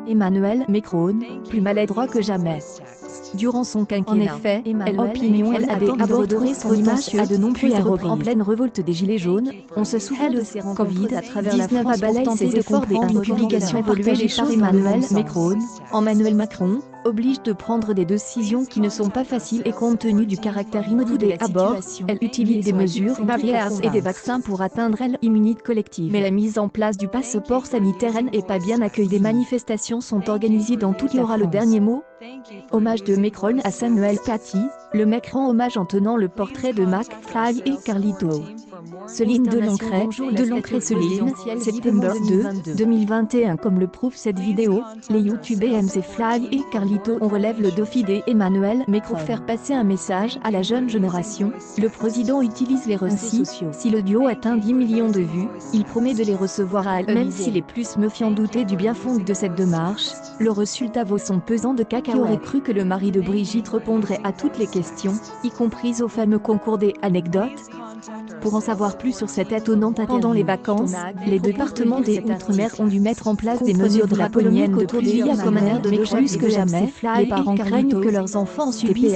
Emmanuel Macron, plus maladroit que jamais. Durant son quinquennat, en effet, elle a abordé son image à de nombreuses reprises. En pleine révolte des Gilets jaunes, on se souvient de ses Covid à travers la France a balayé ses efforts des publications partagées par Emmanuel Macron oblige de prendre des décisions qui ne sont pas faciles et compte tenu du caractère inédit des abords, elle utilise des mesures barrières et des vaccins pour atteindre l'immunité collective. Mais la mise en place du passeport sanitaire n'est pas bien accueillie. Des manifestations sont organisées dans toute la France. Le dernier mot. Hommage de Macron à Samuel Paty, le mec rend hommage en tenant le portrait de McFly et Carlito. Céline Delancret, Céline, September 2, 2021. Comme le prouve cette vidéo, les youtubeurs McFly et Carlito on relève le défi d'Emmanuel Macron pour faire passer un message à la jeune génération. Le président utilise les réseaux sociaux. Si le duo atteint 10 millions de vues, il promet de les recevoir à elle. Même si les plus méfiants doutaient du bien fondé de cette démarche, le résultat vaut son pesant de cacahuètes. Qui aurait cru que le mari de Brigitte répondrait à toutes les questions, y compris au fameux concours des anecdotes? Pour en savoir plus sur cette étonnante affaire, pendant les vacances, les départements des Outre-mer ont dû mettre en place des mesures draconiennes de plusieurs manières de plus que jamais. Les parents craignent que leurs enfants subissent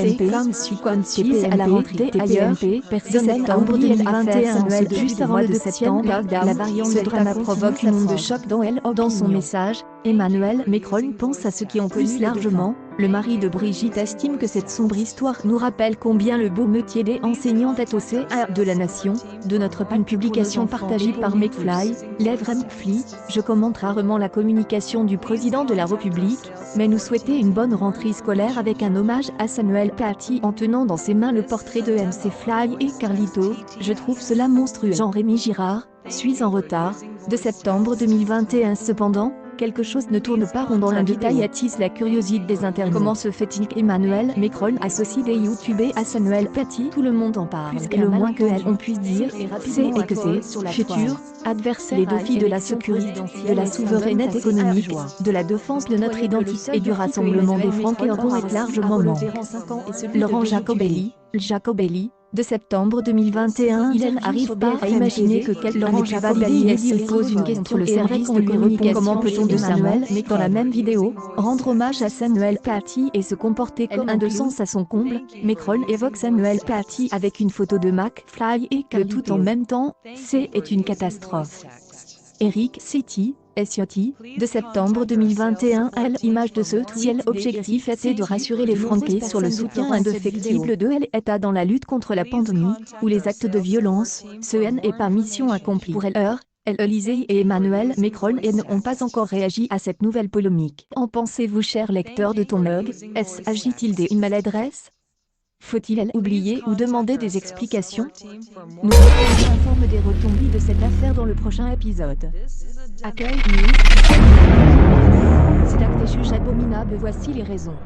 à la rentrée ailleurs. Septembre 2021, juste avant le 2 septembre, la variante de drama provoque une onde de choc dans elle. Dans son message, Emmanuel Macron pense à ceux qui ont plus largement. Le mari de Brigitte estime que cette sombre histoire nous rappelle combien le beau métier d'enseignante est au CA de la nation. De notre une publication partagée par McFly, Lèvres McFly, je commente rarement la communication du président de la République, mais nous souhaiter une bonne rentrée scolaire avec un hommage à Samuel Paty en tenant dans ses mains le portrait de McFly et Carlito. Je trouve cela monstrueux. Jean-Rémy Girard, suis en retard, de septembre 2021. Cependant, quelque chose ne tourne pas rond dans le détail attise la curiosité des internautes. Comment se fait-il qu'Emmanuel Macron associe des youtubeurs à Samuel Paty? Tout le monde en parle. Et le moins qu'on puisse dire, c'est que c'est futur adversaire les défis de la sécurité, de la souveraineté économique, de la défense de notre identité et du rassemblement des Francs-Maçons est largement manque. Laurent Jacobelli, de septembre 2021, il n'arrive pas à imaginer que Laurent Jacobelli se pose une question. Le service de communication. Comment peut-on de Samuel, mais dans la même vidéo, rendre hommage à Samuel Paty et se comporter comme un de sens à son comble? Macron évoque Samuel Paty avec une photo de McFly et Carlito tout en même temps. C'est une catastrophe. Eric Ciotti, de septembre 2021, l'image de ce ciel objectif était de rassurer les Français sur le soutien indéfectible de l'État dans la lutte contre la pandémie, ou les actes de violence, ce n'est pas mission accomplie. Pour Élysée et Emmanuel Macron n'ont pas encore réagi à cette nouvelle polémique. En pensez-vous, cher lecteur de ton blog? S'agit-il d'une maladresse? Faut-il oublier ou demander des explications? Nous vous informe des retombées de cette affaire dans le prochain épisode. Accueil News. C'est acte juge abominable, voici les raisons.